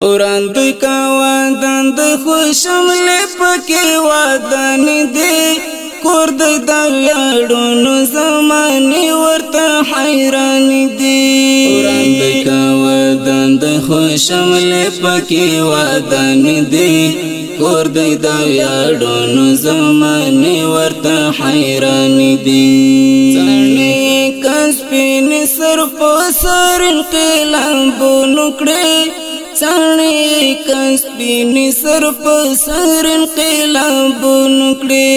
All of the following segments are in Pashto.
وراندوی کا وادان د خوشمل پکې وادان دی کور د ویاړونو زمانه ورته حیران دی وراندوی کا وادان د خوشمل پکې وادان دی کور د ویاړونو زمانه ورته حیران دی څنګه کس پین سر په سر انقلاب نکړي څنګه کس پین سر په سر انقلاب نکړي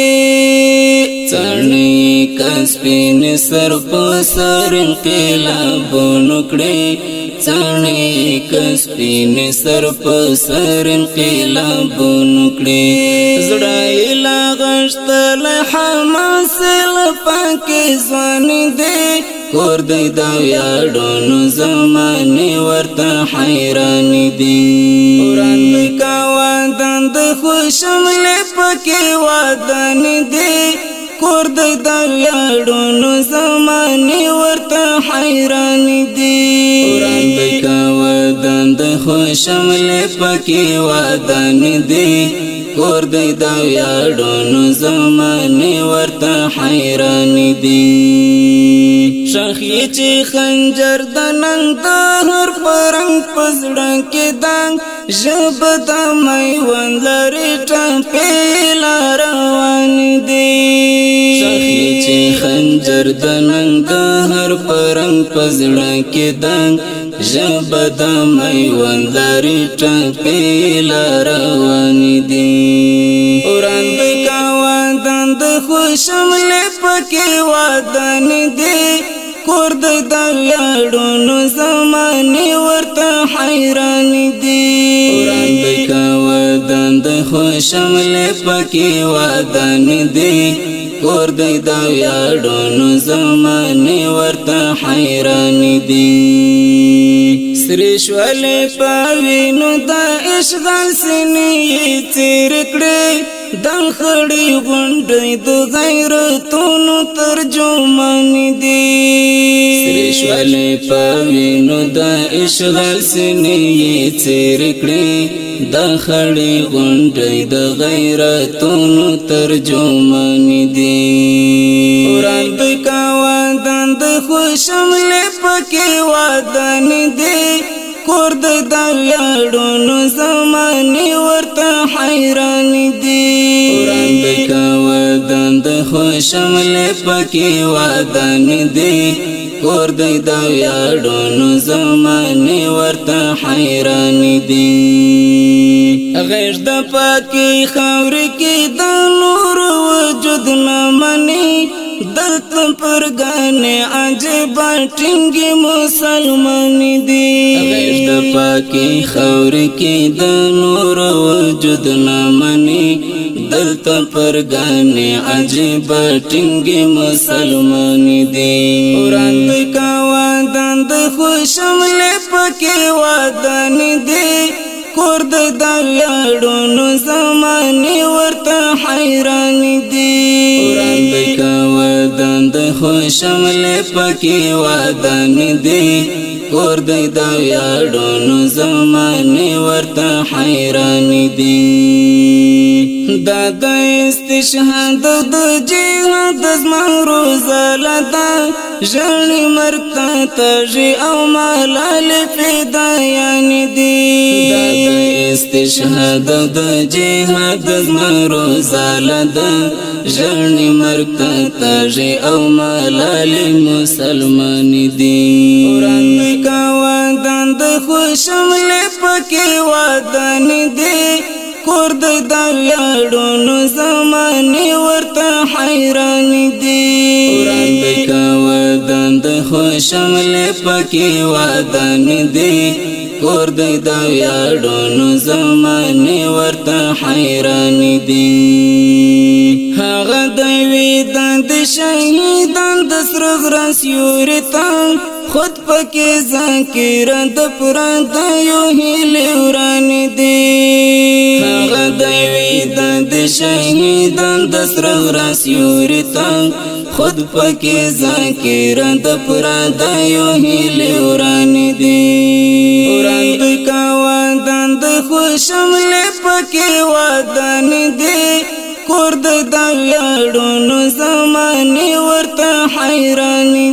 څنګه کس پین سر په سر انقلاب نکړي څنګه کس پین سر په سر انقلاب نکړي زړه لا غشتل حماس لپاره ځوان دی کور د ویاړونو زمانه ورته حیران دی وراندوی کا وادان د خوشمل پکې وادان دی کور د ویاړونو زمانه ورته حیران دی وراندوی کا وادان د خوشمل پکې وادان دی کور د ویاړونو زمانه ورته حیران دی شخی چې خنجر د ننګ د هر پرنګ پزړه کې دنګ ژب د میوند لري ټپې روان دی شخی چې خنجر د ننګ د هر پرنګ پزړه کې دنګ ژب د میوند لري ټپې روان دی وراندوی کا وادان د خوشمل پکې وادان دی کور د ویاړونو زمانه ورته حیران دی وراندوی کا وادان د خوشمل پکې وادان دی کور د ویاړونو زمانه ورته حیران دی سری شوال پاوینو د اشغال سینې تیر کړې دن خړی غونډې د غیرتونو ترجمان دی سری شوال پاوینو د اشغال سینې تیر کړې دن خړی غونډې د غیرتونو ترجمان دی وراندوی کا وادان د خوشمل پکې وادان دی کور د ویاړونو زمانه ورته حیران دی وراندوی کا وادان د خوشمل پکې وادان دی کور د ویاړونو زمانه ورته حیران دی غیر د پاکي خاور کې د نور وجود نه مني دلته پرګانې عجب ټینګي مسلمان دی غیر د پاکي خاور کې د نور وجود نه مني دلته پرګانې عجب ټینګي مسلمان دی وراندوی کا وادان د خوشمل پکې وادان دی کور د ویاړونو زمانه ورته حیران دی وراندوی کا وادان د خوشمل پکې وادان دی کور د ویاړونو زمانه ورته حیران دی دا د استشهاد د جهاد زمرو زلدا ژړې مرګ ته ژ او ملال فدایان دی دا د استشهاد د جهاد زمرو زلدا ژړې مرګ ته ژ او ملال مسلمان دی وراندوی کا وادان د خوشمل پکې وادان دی کور د ویاړونو زمانه ورته حیران دی وراندوی کا وادان د خوشمل پکې وادان دی کور د ویاړونو زمانه ورته حیران دی هغه د ویدان د شهیدان د سرغرا سیوري تان خود پکې ذکر د پردیو هیله وران دی هغه د ویدان د شهیدان د سرغرا سیوري تان خود پکې ذکر د پردیو هیله وران دی وراندوی کا وادان خو شمل پکې ودان دي کور د ویاړونو زمانه ورته حیران